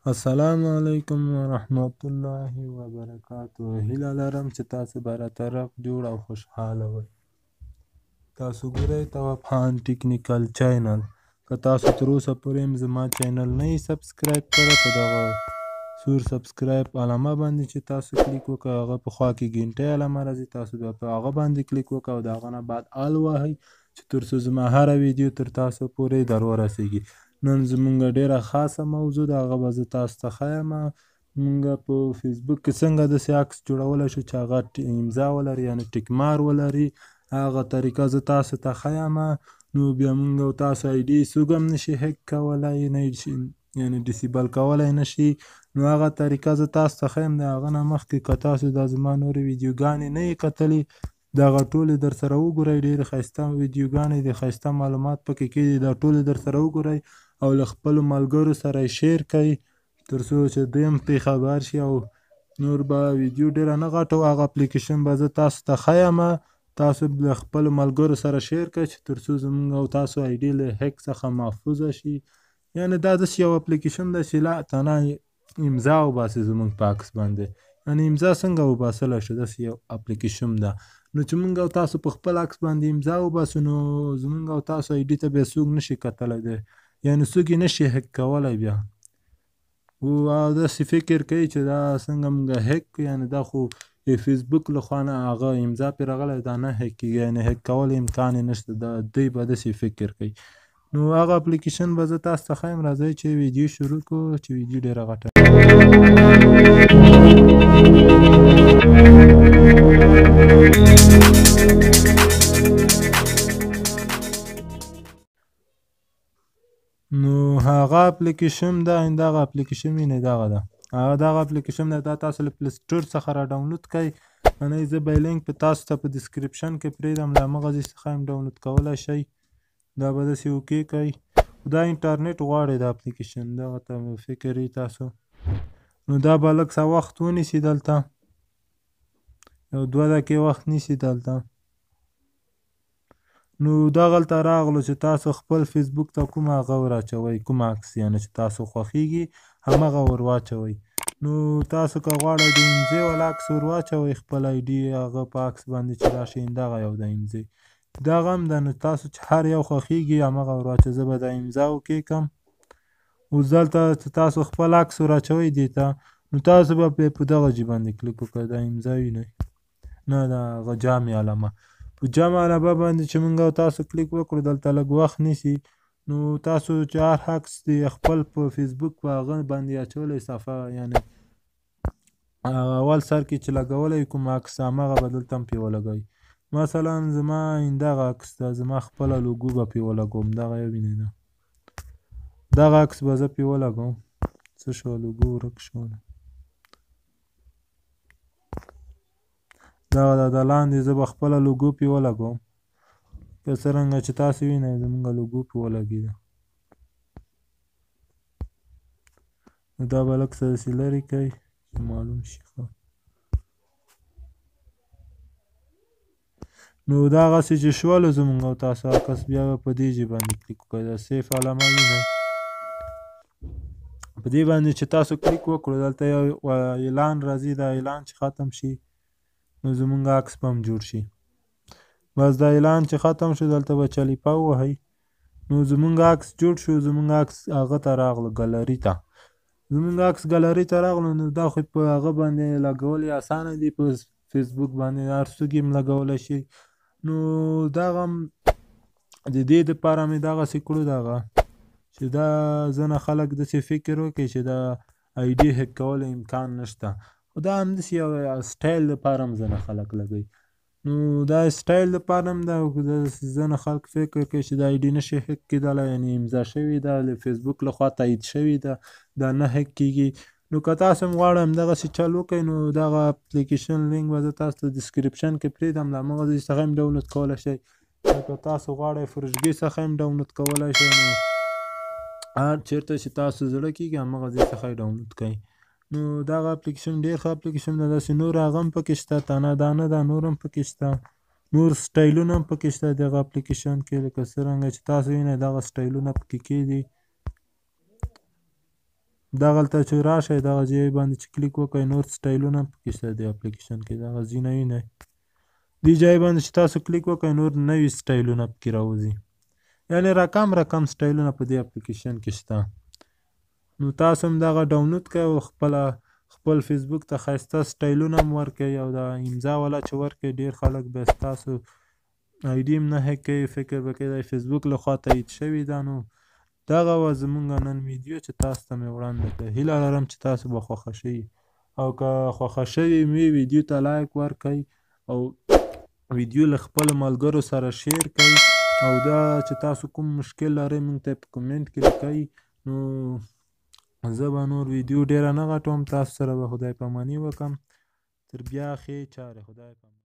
السلام علیکم ورحمت الله وبرکاتو. هیله لرم چې تاسو برطرف جوړ او خوشحاله وئ. تاسو ګورئ تواب خان ټیکنیکل چینل. که تاسو تر اوسه پورې هم زما چینل نه یې سبسکرایب کړی، په دغه سور سبسکرایب علامه باندې چې تاسو کلیک وکړئ، هغه په خوا کې ګنټۍ علامه راځي، تاسو بیا په هغه باندې کلیک وکړئ او د هغه نه بعد آل ووهئ چې تر څو زما هره ویډیو تر تاسو پورې در ورسیږي. نن زمونږ ډېره خاصه موضوع ده، هغه به زه تاسو ته ښیم. مونږ په فیسبوک کې څنګه داسې عکس جوړولی شو چې هغه امضا ولري، یعنې ټیک مار ولري. هغه طریقه زه تاسو ته ښیم. نو بیا مونږ او تاسو آیډي څوک هم نشي هیک کولی، نه یعنې ډیسیبل کولی نشي. نو هغه طریقه زه تاسو ته ښیم. د هغه نه مخکې که تاسو دا زما نورې ویډیوګانې نه یې کتلي، دغه ټولې در سره وګورئ. ډېرې ښایسته ویډیوګانې دي، ښایسته معلومات پکې کېږي. دا ټولې در سره وګورئ او له خپلو ملګرو سره یې شیر کړئ تر څو چې دوی هم پرې خبر شي. او نور به ویډیو ډېره نه غټوو، هغه اپلیکیشن به زه تاسو ته ښیم. تاسو له خپلو ملګرو سره شیر کړئ چې تر څو زموږ او تاسو آیډي له هیک څخه محفوظه شي. یعنې دا داسې یو اپلیکیشن دی چې لا تنه امضا وباسي زموږ په عکس باندې. یعنې امضا څنګه وباسلی شو، داسې یو اپلیکیشن ده. نو چې موږ او تاسو په خپل عکس باندې امضا وباسو، نو زموږ او تاسو آیډي ته بیا څوک نشي کتلی دی، یعنې څوک یې نشي هیک کولی بیا. او داسې فکر کوي چې دا څنګه موږ هیک کړو، یعنې دا خو د فیسبوک له خوا نه هغه امضا پرې راغلی، دا نه هیک کېږي، یعنې هیک کولو امکان یې نشته. دوی به داسې فکر کوي. نو هغه اپلیکیشن به زه تاسو ته ښیم. راځئ چې ویډیو شروع کړو، چې ویډیو ډېره غټه نو هغه اپلیکیشن ده، دغه اپلیکیشن وینئ دغه ده، دغه اپلیکیشن ده. دا تاسو له پلی سټور څخه را ډاونلود کړئ. نه زه به یې لینک په تاسو ته په ډسکریپشن کې پرېږدم، له همغه ځای څخه هم ډاونلود کولی شئ. دا به داسې اوکې کړئ. دا انټرنیټ غواړي دا اپلیکیشن، دغه ته فکر یې تاسو. نو دا به لږ څه وخت ونیسي دلته، یو 2 دقیقې وخت نیسي دلته. نو دغلته راغلو چې تاسو خپل فیسبوک ته کوم هغه ور اچوئ، کوم عکس یعنې چې تاسو خوښیږي همغه ور واچوئ. نو تاسو که غواړئ د امضې والا عکس ور واچوئ، خپل آیډي هغه په عکس باندې چې راشي، دغه یو د امضې دغه هم ده. نو تاسو چې هر یو خوښیږي همغه ور واچوئ. زه به د امضا اوکې کړم. اوس دلته چې تاسو خپل عکس ور اچوئ دې ته، نو تاسو به په دغه جې باندې کلیک وکړئ. دا امضا وینئ، نه د هغه جامې علامه، په جمع علامه باندې چې موږ او تاسو کلیک وکړو، دلته لږ وخت نیسي. نو تاسو چې هر عکس دی خپل په فیسبوک په هغه باندې اچولی صفحه، یعنې اول سر کې چې لګولی کوم عکس، همغه به دلته هم پرې ولګوئ. مثلا زما دغه عکس ده، زما خپله لوګو به پرې ولګوم. دغه یې وینئ ده، دغه عکس به زه پرې ولګوم. څه شوه، لوګو ورک شو. دغه د لاندې زه به خپله لوګو پرې ولګوم. که څرنګه چې تاسو وینئ زموږ لوګو پرې ولګېده. نو دا به لږ څه داسې لرې کړئ چې معلوم شي ښه. نو دغسې چې شولو زموږ او تاسو عکس، بیا به په دې ځای باندې کلیک وکړئ. د سیف علامه وینئ، په دې باندې چې تاسو کلیک وکړو، دلته یو اعلان راځي. دا اعلان چې ختم شي، نو زموږ عکس به هم جوړ شي. بس دا اعلان چې ختم شو، دلته به چلیپا ووهئ. نو زموږ عکس جوړ شو. زموږ عکس هغه ته راغلو، ګالري ته. زموږ عکس ګالري ته راغلو. نو دا خو په هغه باندې لګول یې اسانه دي، په فیسبوک باندې هر څوک یې هم لګولی شي. نو دغه هم د دې دپاره مې دغسې کړو، دغه چې دا ځینې خلک داسې فکر وکړي چې دا آیډي هیک کولو امکان نشته، خو دا همداسې یو سټایل دپاره هم ځینې خلک لګوي. نو دا سټایل دپاره هم ده. ځینې خلک فکر کوي چې دا آیډي نشي هیک کېدلی، یعنې امضا شوې ده، له فیسبوک لخوا تایید شوې ده، دا نه هیک کېږي. نو که تاسو هم غواړئ همدغسې چل وکړئ، نو دغه اپلیکیشن لینک به زه تاسو ته ډسکریپشن کې پرېږدم، له همغه ځای څخه هم ډاونلود کولی شئ. که تاسو غواړئ فرشګي څخه هم ډاونلود کولی شئ. نو هر چېرته چې تاسو زړه کېږي همغه ځای څخه یې ډاونلود کړئ. نو دغه اپلیکیشن ډېر ښه اپلیکیشن ده. داسې نور هغه هم پکې شته، تنه دانه ده، نور هم پکې شته، نور سټایلونه هم پکې شته دغه اپلیکیشن کې. لکه څرنګه چې تاسو وینئ دغه سټایلونه پکې کېږي. دغلته چې راشئ دغه ځای باندې چې کلیک وکړئ نور سټایلونه هم پکې شته دې اپلیکیشن کې دغه ځینه وینئ دې ځای باندې چې تاسو کلیک وکړئ نور نوي سټایلونه پکې راوځي یعنې رقم سټایلونه په دې اپلیکیشن کې شته نو تاسو هم دغه ډاونلوډ کړئ او خپل فیسبوک ته ښایسته سټایلونه هم ورکړئ او د امضا والا چې ورکړئ ډېر خلک بیا ستاسو آی ډي هم نه هیک کوي فکر به کوي دا فیسبوک لخوا تایید شوي ده نو دغه وه زموږ نن ویډیو چې تاسو ته مې وړاندې کړه هیله لرم چې تاسو به خوښه شوي او که خوښه شوي مې ویډیو ته لایک ورکړئ او ویډیو له خپلو ملګرو سره شیر کړئ او دا چې تاسو کوم مشکل لرئ موږ ته په کمنټ کې لیکئ نو زه به نور ویډیو ډېره نه غټوم تاسو سره به خدای پاماني وکړم تر بیا ښې چارې خدای پامان